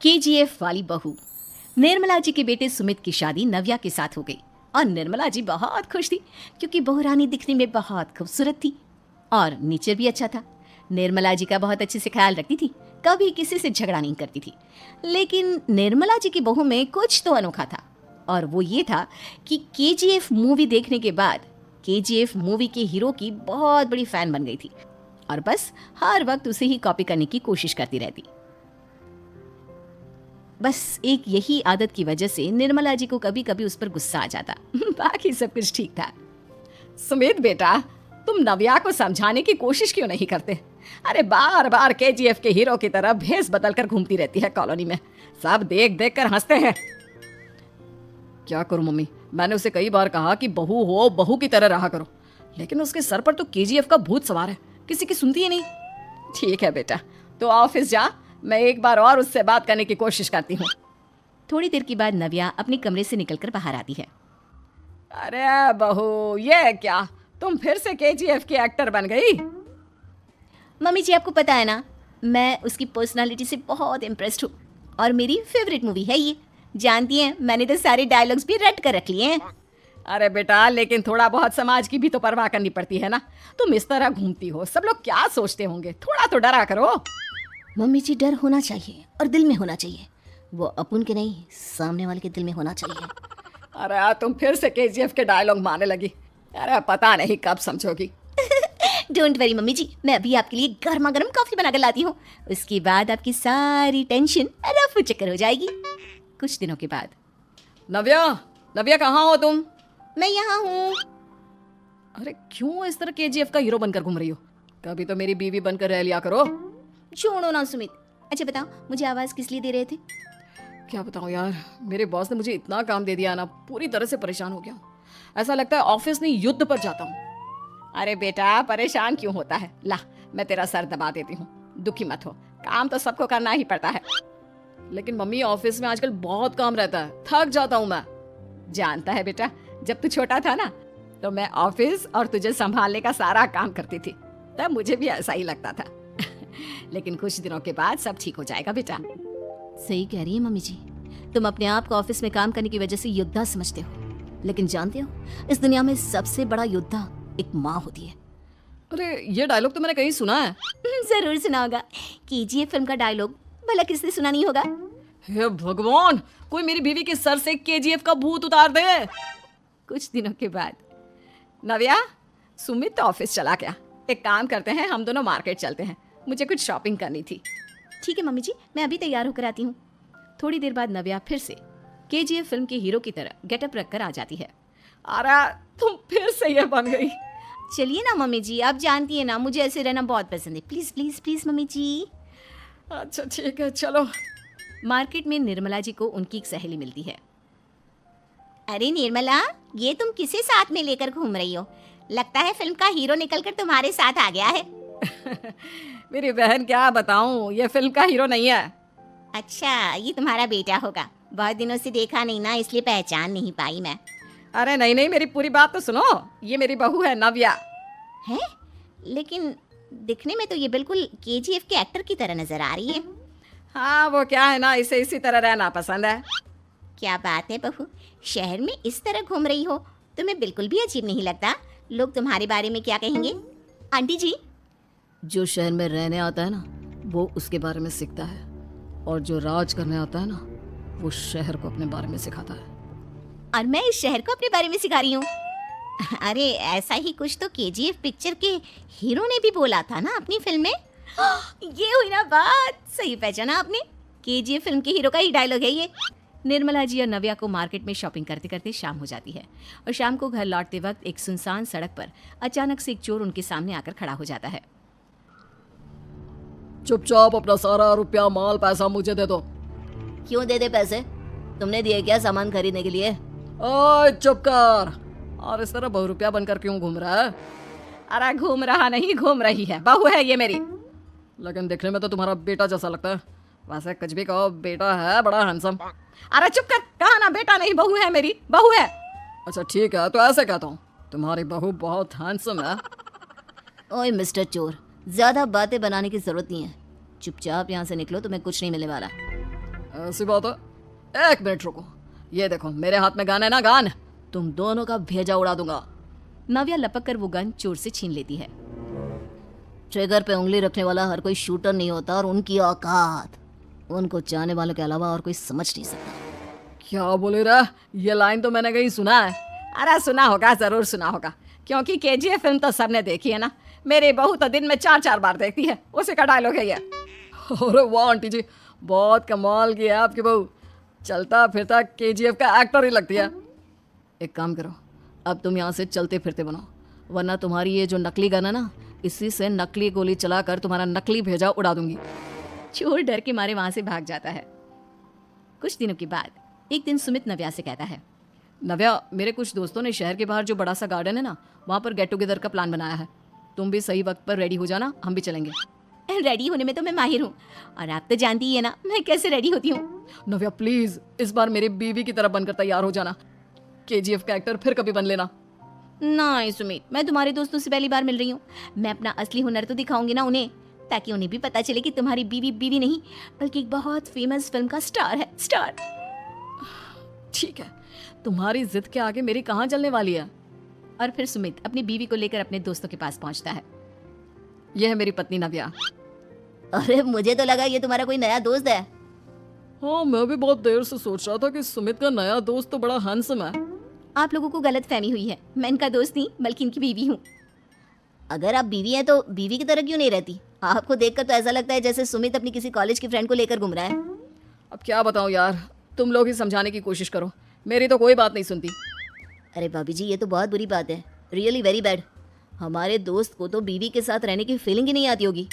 KGF वाली बहू। निर्मला जी के बेटे सुमित की शादी नव्या के साथ हो गई और निर्मला जी बहुत खुश थी क्योंकि बहू रानी दिखने में बहुत खूबसूरत थी और नेचर भी अच्छा था। निर्मला जी का बहुत अच्छे से ख्याल रखती थी, कभी किसी से झगड़ा नहीं करती थी। लेकिन निर्मला जी की बहू में कुछ तो अनोखा था और वो ये था कि केजीएफ मूवी देखने के बाद केजीएफ मूवी के हीरो की बहुत बड़ी फैन बन गई थी और बस हर वक्त उसे ही कॉपी करने की कोशिश करती रहती। बस एक यही आदत की वजह से निर्मला जी को कभी कभी उस पर गुस्सा आ जाता। बाकी सब कुछ ठीक था। सुमित बेटा, तुम नव्या को समझाने की कोशिश क्यों नहीं करते? अरे बार बार केजीएफ के हीरो की तरह भेस बदलकर घूमती रहती है कॉलोनी में, सब देख देख कर हंसते हैं। क्या करूं मम्मी, मैंने उसे कई बार कहा कि बहू हो, बहू की तरह रहा करो, लेकिन उसके सर पर तो केजीएफ का भूत सवार है, किसी की सुनती ही नहीं। ठीक है बेटा, तो ऑफिस जा, मैं एक बार और उससे बात करने की कोशिश करती हूँ। थोड़ी देर के बाद नव्या अपने कमरे से निकलकर बाहर आती है। अरे बहू, ये क्या, तुम फिर से केजीएफ की एक्टर बन गई? मम्मी जी, आपको पता है ना, मैं उसकी पर्सनालिटी से बहुत इम्प्रेस्ड हूँ और मेरी फेवरेट मूवी है ये। जानती हैं, मैंने तो सारे डायलॉग्स भी रट कर रख लिए हैं। अरे बेटा, लेकिन थोड़ा बहुत समाज की भी तो परवाह करनी पड़ती है ना। तुम इस तरह घूमती हो, सब लोग क्या सोचते होंगे, थोड़ा तो डरा करो। मम्मी जी, डर होना चाहिए और दिल में होना चाहिए, वो अपन के नहीं, सामने वाले के दिल में होना चाहिए। अरे तुम फिर से केजीएफ के डायलॉग मारने लगी। अरे पता नहीं कब समझोगी। डोंट वरी मम्मी जी, मैं अभी आपके लिए गर्मा गर्म कॉफी बनाकर लाती हूँ, उसके बाद आपकी सारी टेंशन रफू चक्कर हो जाएगी। कुछ दिनों के बाद। नव्या, नव्या कहाँ हो तुम? मैं यहाँ हूँ। अरे क्यों इस तरह केजीएफ का हीरो बनकर घूम रही हो? कभी तो मेरी बीवी बनकर रह लिया करो। छोड़ो ना सुमित। अच्छा बताओ, मुझे आवाज किस लिए दे रहे थे? क्या बताऊं यार, मेरे बॉस ने मुझे इतना काम दे दिया ना, पूरी तरह से परेशान हो गया हूँ। ऐसा लगता है ऑफिस नहीं युद्ध पर जाता हूँ। अरे बेटा, परेशान क्यों होता है, ला मैं तेरा सर दबा देती हूँ, दुखी मत हो, काम तो सबको करना ही पड़ता है। लेकिन मम्मी, ऑफिस में आजकल बहुत काम रहता है, थक जाता हूँ मैं। जानता है बेटा, जब तू छोटा था ना, तो मैं ऑफिस और तुझे संभालने का सारा काम करती थी, तब मुझे भी ऐसा ही लगता था। लेकिन कुछ दिनों के बाद सब ठीक हो जाएगा बेटा। सही कह रही है मम्मी जी, तुम अपने आप को ऑफिस में काम करने की वजह से योद्धा समझते हो, लेकिन जानते हो, इस दुनिया में सबसे बड़ा योद्धा एक माँ होती है। अरे ये डायलॉग तो मैंने कहीं सुना है। जरूर सुना होगा, केजीएफ फिल्म का डायलॉग, भला किसने सुना नहीं होगा? हे भगवान, कोई मेरी बीवी के सर से केजीएफ का भूत उतार दे। कुछ दिनों के बाद। नव्या, सुमित तो ऑफिस चला गया, एक काम करते हैं, हम दोनों मार्केट चलते हैं, मुझे कुछ शॉपिंग करनी थी। ठीक है मम्मी जी, मैं अभी तैयार होकर आती हूँ। थोड़ी देर बाद नव्या फिर से केजीएफ फिल्म के हीरो की तरह गेटअप रखकर आ जाती है। अरे तुम फिर से ये बन गई। चलिए ना मम्मी जी, आप जानती है ना, मुझे ऐसे रहना बहुत पसंद है। प्लीज प्लीज प्लीज मम्मी जी। अच्छा ठीक है, चलो। मार्केट में निर्मला जी को उनकी एक सहेली मिलती है। अरे निर्मला, ये तुम किसे साथ में लेकर घूम रही हो? लगता है फिल्म का हीरो निकलकर तुम्हारे साथ आ गया है। मेरी बहन, क्या बताऊं, ये फिल्म का हीरो नहीं है। अच्छा, ये तुम्हारा बेटा होगा, बहुत दिनों से देखा नहीं ना, इसलिए पहचान नहीं पाई मैं। अरे नहीं नहीं, मेरी पूरी बात तो सुनो, ये मेरी बहू है नव्या। है? लेकिन दिखने में तो ये बिल्कुल केजीएफ के एक्टर की तरह नजर आ रही है। हाँ, वो क्या है ना, इसे इसी तरह रहना पसंद है। क्या बात है बहू, शहर में इस तरह घूम रही हो, तुम्हें बिल्कुल भी अजीब नहीं लगता? लोग तुम्हारे बारे में क्या कहेंगे? आंटी जी, जो शहर में रहने आता है ना, वो उसके बारे में सीखता है, और जो राज करने आता है ना, वो शहर को अपने बारे में सिखाता है। और मैं इस शहर को अपने बारे में सिखा रही हूँ? अरे ऐसा ही कुछ तो केजीएफ पिक्चर के हीरो ने भी बोला था ना अपनी फिल्म में। ये हुई ना बात, सही पहचाना आपने, केजीएफ फिल्म के हीरो का ही डायलॉग है ये। निर्मला जी और नव्या को मार्केट में शॉपिंग करते करते शाम हो जाती है और शाम को घर लौटते वक्त एक सुनसान सड़क पर अचानक से एक चोर उनके सामने आकर खड़ा हो जाता है। चुपचाप अपना सारा रुपया, माल, पैसा मुझे दे दो। क्यों दे दे पैसे? तुमने दिए क्या सामान खरीदने के लिए? ओए चुप कर, और इस तरह बहुरुपया बनकर क्यों घूम रहा है? अरे घूम रहा नहीं, घूम रही है, बहू है ये मेरी। लेकिन दिखने में तो तुम्हारा बेटा जैसा लगता है, वैसे कुछ भी कहो, बेटा है बड़ा हैंडसम। अरे चुप कर, कहा ना बेटा नहीं, बहू है मेरी, बहू है। अच्छा ठीक है, तो ऐसे कहता हूँ, तुम्हारी बहू बहुत हैंडसम है। ओए मिस्टर चोर, ज्यादा बातें बनाने की जरूरत नहीं है, चुपचाप यहाँ से निकलो, तुम्हें कुछ नहीं मिलने वाला। ऐसी बात है, एक मिनट रुको, ये देखो मेरे हाथ में गन है ना, गन, तुम दोनों का भेजा उड़ा दूंगा। नव्या लपक कर वो गन चोर से छीन लेती है। ट्रिगर पे उंगली रखने वाला हर कोई शूटर नहीं होता, और उनकी औकात उनको चाहने वालों के अलावा और कोई समझ नहीं सकता। क्या बोले रहा, ये लाइन तो मैंने कहीं सुना है। अरे सुना होगा, जरूर सुना होगा, क्योंकि केजीएफ फिल्म तो सबने देखी है ना। मेरी बहू तो दिन में 4-4 बार देखती है, उसी का डायलॉग है ये। अरे वाह आंटी जी, बहुत कमाल की है आपकी बहू, चलता फिरता केजीएफ का एक्टर ही लगती है। एक काम करो, अब तुम यहाँ से चलते फिरते बनो, वरना तुम्हारी ये जो नकली गन है ना, इसी से नकली गोली चलाकर तुम्हारा नकली भेजा उड़ा दूंगी। चोर डर के मारे वहां से भाग जाता है। कुछ दिनों के बाद एक दिन सुमित नव्या से कहता है, नव्या, मेरे कुछ दोस्तों ने शहर के बाहर जो बड़ा सा गार्डन है ना, वहाँ पर गेट टुगेदर का प्लान बनाया है। तुम भी सही वक्त पर रेडी हो जाना, हम भी चलेंगे। रेडी होने में तो मैं माहिर हूँ, और आप तो जानती ही है ना मैं कैसे रेडी होती हूँ। नव्या प्लीज, इस बार मेरी बीवी की तरह बनकर तैयार हो जाना, केजीएफ का एक्टर फिर कभी बन लेना। नहीं सुमित, मैं तुम्हारे दोस्तों से पहली बार मिल रही हूँ, मैं अपना असली हुनर तो दिखाऊंगी ना उन्हें, ताकि उन्हें भी पता चले कि तुम्हारी बीवी बीवी नहीं बल्कि एक बहुत फेमस फिल्म का स्टार है, स्टार। ठीक है, तुम्हारी जिद के आगे मेरी कहाँ चलने वाली है। और फिर सुमित अपनी बीवी को लेकर अपने दोस्तों के पास पहुंचता है। यह है मेरी पत्नी नव्या। अरे मुझे तो लगा ये तुम्हारा कोई नया दोस्त है। हाँ, मैं भी बहुत देर से सोच रहा था कि सुमित का नया दोस्त तो बड़ा हैंडसम है। आप लोगों को गलत फहमी हुई है, मैं इनका दोस्त नहीं बल्कि इनकी बीवी हूँ। अगर आप बीवी हैं तो बीवी की तरह क्यों नहीं रहती? आपको देखकर तो ऐसा लगता है जैसे सुमित अपनी किसी कॉलेज की फ्रेंड को लेकर घूम रहा है। अब क्या बताऊं यार, तुम लोग ही समझाने की कोशिश करो, मेरी तो कोई बात नहीं सुनती। अरे भाभी जी, ये तो बहुत बुरी बात है, रियली वेरी बैड। हमारे दोस्त को तो बीवी के साथ रहने की फीलिंग ही नहीं आती होगी।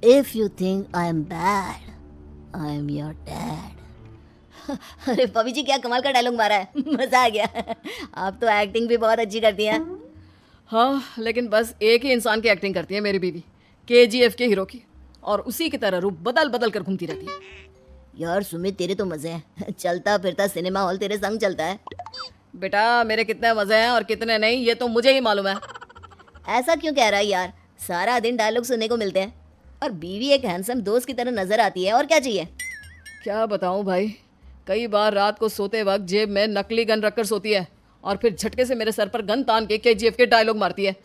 If you think I am bad, I am your dad. अरे भाभी जी, क्या कमाल का डायलॉग मारा है, मजा आ गया। आप तो एक्टिंग भी बहुत अच्छी करती हैं। हाँ, लेकिन बस एक ही इंसान की एक्टिंग करती है मेरी बीवी, केजीएफ के हीरो की, और उसी की तरह रूप बदल बदल कर घूमती रहती है। यार सुमित, तेरे तो मजे हैं, चलता फिरता सिनेमा हॉल तेरे संग चलता है। बेटा, मेरे कितने मजे हैं और कितने नहीं ये तो मुझे ही मालूम है। ऐसा क्यों कह रहा है यार, सारा दिन डायलॉग सुनने को मिलते हैं, और बीवी एक हैंडसम दोस्त की तरह नजर आती है, और क्या चाहिए। क्या बताऊं भाई, कई बार रात को सोते वक्त जेब में नकली गन रखकर सोती है, और फिर झटके से मेरे सर पर गन तान के केजीएफ के डायलॉग मारती है।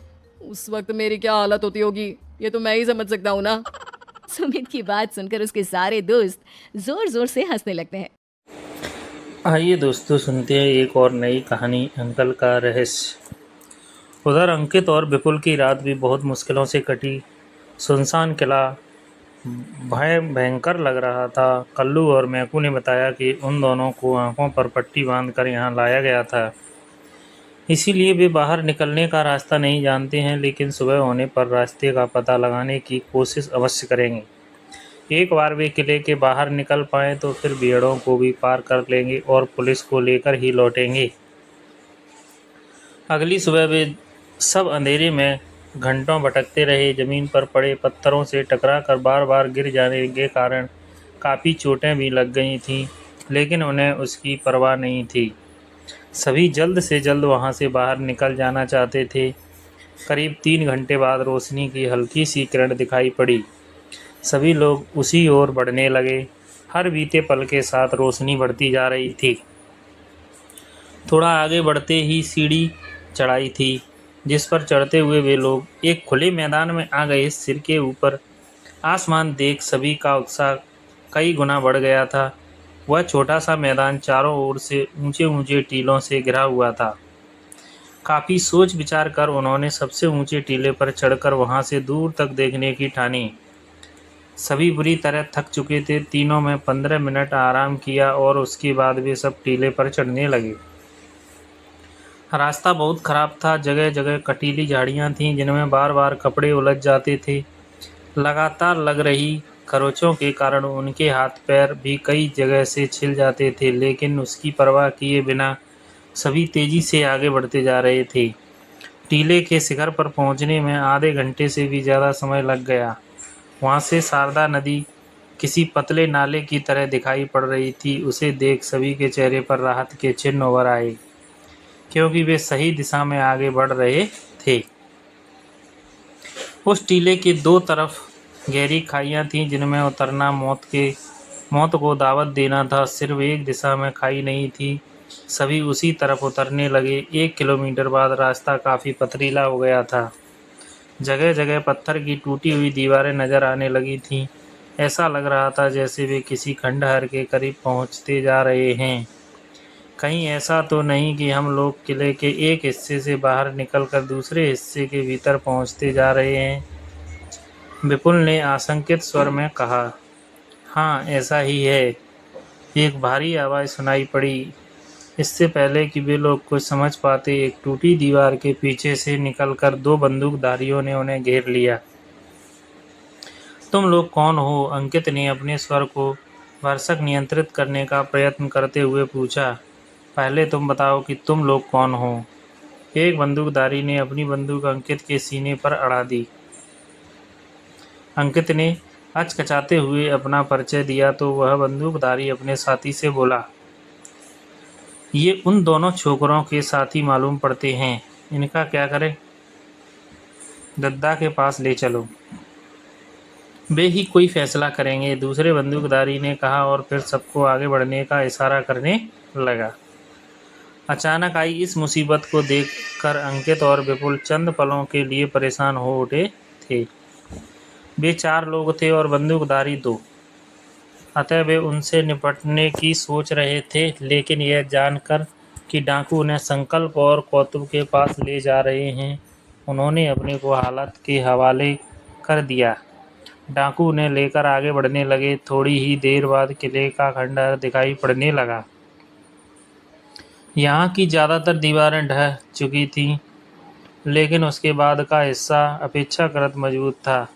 उस वक्त मेरी क्या हालत होती होगी ये तो मैं ही समझ सकता हूँ ना। सुमित की बात सुनकर उसके सारे दोस्त जोर जोर से हंसने लगते हैं। आइए दोस्तों, सुनते हैं एक और नई कहानी, अंकल का रहस्य। उधर अंकित और विपुल की रात भी बहुत मुश्किलों से कटी। सुनसान किला भयंकर लग रहा था। कल्लू और मैकू ने बताया कि उन दोनों को आंखों पर पट्टी बांधकर यहाँ लाया गया था, इसीलिए वे बाहर निकलने का रास्ता नहीं जानते हैं, लेकिन सुबह होने पर रास्ते का पता लगाने की कोशिश अवश्य करेंगे। एक बार वे किले के बाहर निकल पाएँ तो फिर भीड़ों को भी पार कर लेंगे और पुलिस को लेकर ही लौटेंगे। अगली सुबह वे सब अंधेरे में घंटों भटकते रहे। ज़मीन पर पड़े पत्थरों से टकराकर बार बार गिर जाने के कारण काफ़ी चोटें भी लग गई थीं, लेकिन उन्हें उसकी परवाह नहीं थी। सभी जल्द से जल्द वहां से बाहर निकल जाना चाहते थे। करीब 3 घंटे बाद रोशनी की हल्की सी किरण दिखाई पड़ी। सभी लोग उसी ओर बढ़ने लगे। हर बीते पल के साथ रोशनी बढ़ती जा रही थी। थोड़ा आगे बढ़ते ही सीढ़ी चढ़ाई थी, जिस पर चढ़ते हुए वे लोग एक खुले मैदान में आ गए। सिर के ऊपर आसमान देख सभी का उत्साह कई गुना बढ़ गया था। वह छोटा सा मैदान चारों ओर से ऊंचे ऊंचे टीलों से घिरा हुआ था। काफ़ी सोच विचार कर उन्होंने सबसे ऊंचे टीले पर चढ़कर वहां से दूर तक देखने की ठानी। सभी बुरी तरह थक चुके थे। तीनों में 15 मिनट आराम किया और उसके बाद वे सब टीले पर चढ़ने लगे। रास्ता बहुत खराब था। जगह जगह कटीली झाड़ियाँ थीं जिनमें बार बार कपड़े उलझ जाते थे। लगातार लग रही खरोंचों के कारण उनके हाथ पैर भी कई जगह से छिल जाते थे, लेकिन उसकी परवाह किए बिना सभी तेज़ी से आगे बढ़ते जा रहे थे। टीले के शिखर पर पहुंचने में आधे घंटे से भी ज़्यादा समय लग गया। वहां से शारदा नदी किसी पतले नाले की तरह दिखाई पड़ रही थी। उसे देख सभी के चेहरे पर राहत के चिन्ह उभर आए, क्योंकि वे सही दिशा में आगे बढ़ रहे थे। उस टीले के दो तरफ गहरी खाइयाँ थीं जिनमें उतरना मौत के मौत को दावत देना था। सिर्फ एक दिशा में खाई नहीं थी, सभी उसी तरफ उतरने लगे। 1 किलोमीटर बाद रास्ता काफ़ी पथरीला हो गया था। जगह जगह पत्थर की टूटी हुई दीवारें नजर आने लगी थीं। ऐसा लग रहा था जैसे वे किसी खंडहर के करीब पहुंचते जा रहे हैं। कहीं ऐसा तो नहीं कि हम लोग किले के एक हिस्से से बाहर निकलकर दूसरे हिस्से के भीतर पहुंचते जा रहे हैं? विपुल ने आशंकित स्वर में कहा। हाँ, ऐसा ही है। एक भारी आवाज़ सुनाई पड़ी। इससे पहले कि वे लोग कुछ समझ पाते, एक टूटी दीवार के पीछे से निकलकर 2 बंदूकधारियों ने उन्हें घेर लिया। तुम लोग कौन हो? अंकित ने अपने स्वर को भरसक नियंत्रित करने का प्रयत्न करते हुए पूछा। पहले तुम बताओ कि तुम लोग कौन हो? एक बंदूकधारी ने अपनी बंदूक अंकित के सीने पर अड़ा दी। अंकित ने हचकचाते हुए अपना परिचय दिया तो वह बंदूकधारी अपने साथी से बोला, ये उन दोनों छोकरों के साथी मालूम पड़ते हैं। इनका क्या करें? दद्दा के पास ले चलो, वे ही कोई फैसला करेंगे, दूसरे बंदूकधारी ने कहा और फिर सबको आगे बढ़ने का इशारा करने लगा। अचानक आई इस मुसीबत को देखकर अंकित और विपुल चंद पलों के लिए परेशान हो उठे थे। वे 4 लोग थे और बंदूकधारी 2, अतः वे उनसे निपटने की सोच रहे थे, लेकिन यह जानकर कि डाकू उन्हें संकल्प और कौतुक के पास ले जा रहे हैं, उन्होंने अपने को हालत के हवाले कर दिया। डाकू उन्हें लेकर आगे बढ़ने लगे। थोड़ी ही देर बाद किले का खंडहर दिखाई पड़ने लगा। यहाँ की ज़्यादातर दीवारें ढह चुकी थीं, लेकिन उसके बाद का हिस्सा अपेक्षाकृत मजबूत था।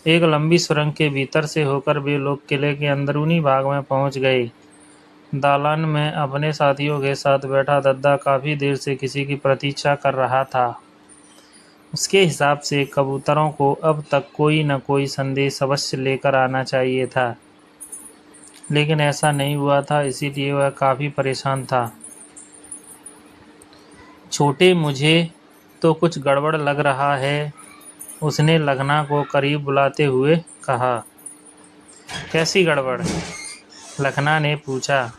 एक लंबी सुरंग के भीतर से होकर वे लोग किले के अंदरूनी भाग में पहुंच गए। दालान में अपने साथियों के साथ बैठा दद्दा काफ़ी देर से किसी की प्रतीक्षा कर रहा था। उसके हिसाब से कबूतरों को अब तक कोई न कोई संदेश अवश्य लेकर आना चाहिए था, लेकिन ऐसा नहीं हुआ था, इसीलिए वह काफ़ी परेशान था। छोटे, मुझे तो कुछ गड़बड़ लग रहा है, उसने लखना को करीब बुलाते हुए कहा। कैसी गड़बड़? लखना ने पूछा।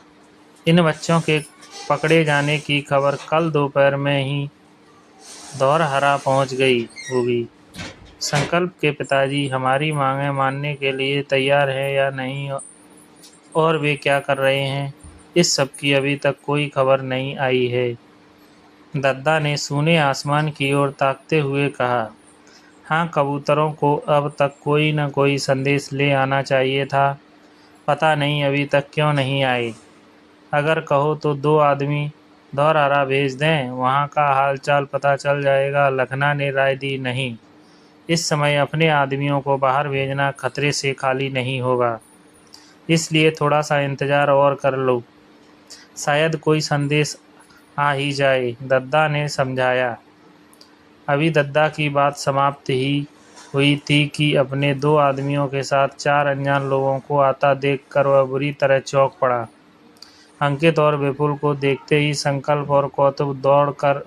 इन बच्चों के पकड़े जाने की खबर कल दोपहर में ही धौरहरा पहुंच गई होगी। संकल्प के पिताजी हमारी मांगें मानने के लिए तैयार हैं या नहीं, और वे क्या कर रहे हैं, इस सब की अभी तक कोई खबर नहीं आई है। दद्दा ने सूने आसमान की ओर ताकते हुए कहा। हाँ, कबूतरों को अब तक कोई न कोई संदेश ले आना चाहिए था, पता नहीं अभी तक क्यों नहीं आए। अगर कहो तो 2 आदमी धौरहरा भेज दें, वहाँ का हालचाल पता चल जाएगा। लखना ने राय दी। नहीं, इस समय अपने आदमियों को बाहर भेजना खतरे से खाली नहीं होगा, इसलिए थोड़ा सा इंतज़ार और कर लो, शायद कोई संदेश आ ही जाए, दद्दा ने समझाया। अभी दद्दा की बात समाप्त ही हुई थी कि अपने 2 आदमियों के साथ 4 अनजान लोगों को आता देखकर वह बुरी तरह चौंक पड़ा। अंकित और विपुल को देखते ही संकल्प और कौतुक दौड़कर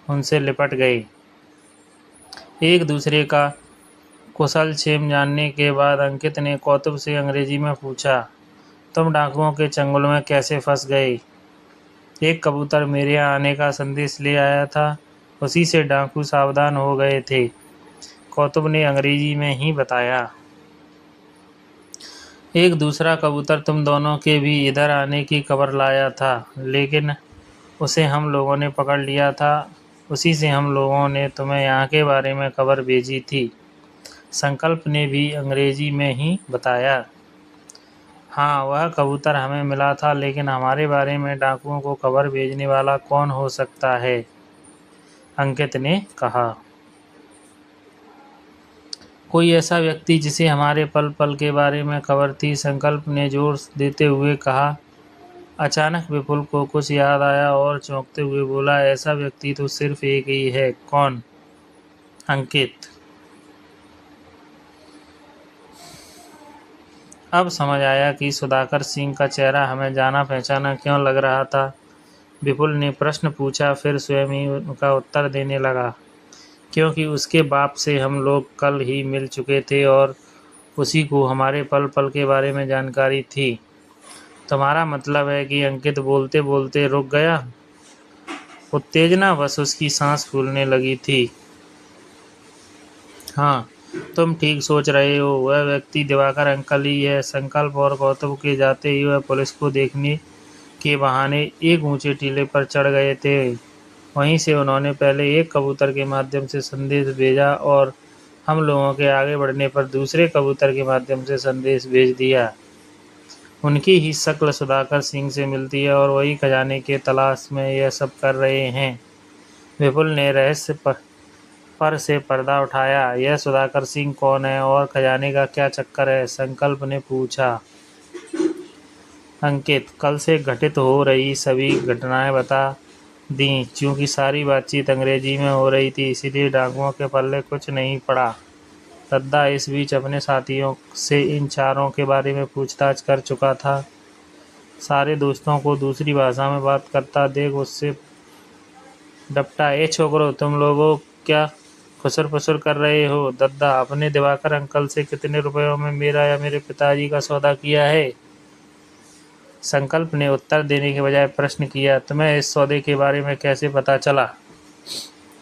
उनसे लिपट गए। एक दूसरे का कुशल क्षेम जानने के बाद अंकित ने कौतुक से अंग्रेजी में पूछा, तुम डाकुओं के चंगुल में कैसे फंस गए? एक कबूतर मेरे यहाँ आने का संदेश ले आया था, उसी से डाकू सावधान हो गए थे, कौतुक ने अंग्रेजी में ही बताया। एक दूसरा कबूतर तुम दोनों के भी इधर आने की खबर लाया था, लेकिन उसे हम लोगों ने पकड़ लिया था, उसी से हम लोगों ने तुम्हें यहाँ के बारे में खबर भेजी थी, संकल्प ने भी अंग्रेजी में ही बताया। हाँ, वह कबूतर हमें मिला था, लेकिन हमारे बारे में डाकुओं को खबर भेजने वाला कौन हो सकता है? अंकित ने कहा। कोई ऐसा व्यक्ति जिसे हमारे पल पल के बारे में खबर थी, संकल्प ने जोर देते हुए कहा। अचानक विपुल को कुछ याद आया और चौंकते हुए बोला, ऐसा व्यक्ति तो सिर्फ एक ही है। कौन? अंकित। अब समझ आया कि सुधाकर सिंह का चेहरा हमें जाना पहचाना क्यों लग रहा था। विपुल ने प्रश्न पूछा, फिर स्वयं ही उनका उत्तर देने लगा। क्योंकि उसके बाप से हम लोग कल ही मिल चुके थे और उसी को हमारे पल पल के बारे में जानकारी थी। तुम्हारा मतलब है कि अंकित बोलते बोलते रुक गया। उत्तेजनावश उसकी सांस फूलने लगी थी। हाँ, तुम ठीक सोच रहे हो, वह व्यक्ति दिवाकर अंकल ही है। संकल्प और गौतम के जाते ही वह पुलिस को देखने के बहाने एक ऊंचे टीले पर चढ़ गए थे। वहीं से उन्होंने पहले एक कबूतर के माध्यम से संदेश भेजा और हम लोगों के आगे बढ़ने पर दूसरे कबूतर के माध्यम से संदेश भेज दिया। उनकी ही शक्ल सुधाकर सिंह से मिलती है और वही खजाने के तलाश में यह सब कर रहे हैं। विपुल ने रहस्य पर से पर्दा उठाया। यह सुधाकर सिंह कौन है और खजाने का क्या चक्कर है? संकल्प ने पूछा। अंकित कल से घटित हो रही सभी घटनाएं बता दी। चूंकि सारी बातचीत अंग्रेजी में हो रही थी, इसलिए डाकुओं के पल्ले कुछ नहीं पड़ा। दद्दा इस बीच अपने साथियों से इन चारों के बारे में पूछताछ कर चुका था। सारे दोस्तों को दूसरी भाषा में बात करता देख उससे डपटा, ए छोकरो, तुम लोगों क्या खुसर फुसर कर रहे हो? दद्दा, अपने दिवाकर अंकल से कितने रुपयों में मेरा या मेरे पिताजी का सौदा किया है? संकल्प ने उत्तर देने के बजाय प्रश्न किया। तुम्हें इस सौदे के बारे में कैसे पता चला?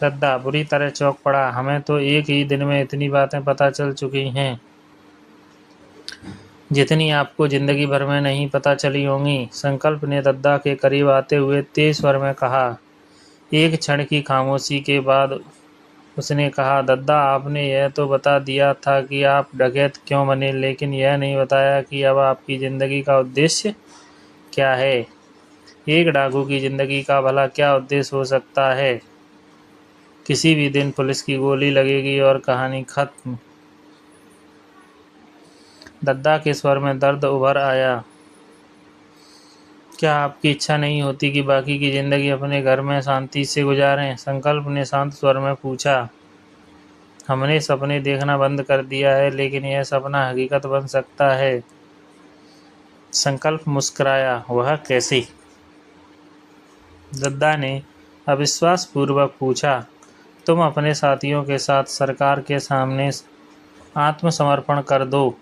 दद्दा बुरी तरह चौंक पड़ा। हमें तो एक ही दिन में इतनी बातें पता चल चुकी हैं जितनी आपको जिंदगी भर में नहीं पता चली होंगी। संकल्प ने दद्दा के करीब आते हुए तेज स्वर में कहा। एक क्षण की खामोशी के बाद उसने कहा, दद्दा, आपने यह तो बता दिया था कि आप डकैत क्यों बने, लेकिन यह नहीं बताया कि अब आपकी ज़िंदगी का उद्देश्य क्या है। एक डाकू की ज़िंदगी का भला क्या उद्देश्य हो सकता है? किसी भी दिन पुलिस की गोली लगेगी और कहानी खत्म। दद्दा के स्वर में दर्द उभर आया। क्या आपकी इच्छा नहीं होती कि बाकी की ज़िंदगी अपने घर में शांति से गुजारें? संकल्प ने शांत स्वर में पूछा। हमने सपने देखना बंद कर दिया है, लेकिन यह सपना हकीकत बन सकता है। संकल्प मुस्कुराया। वह कैसे? दद्दा ने अविश्वासपूर्वक पूछा। तुम अपने साथियों के साथ सरकार के सामने आत्मसमर्पण कर दो।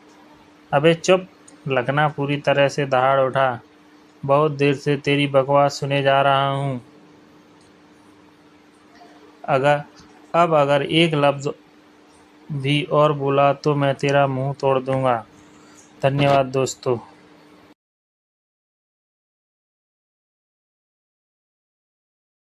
अबे चुप! लगना पूरी तरह से दहाड़ उठा। बहुत देर से तेरी बकवास सुने जा रहा हूँ। अगर एक लफ्ज़ भी और बोला तो मैं तेरा मुंह तोड़ दूंगा। धन्यवाद दोस्तों।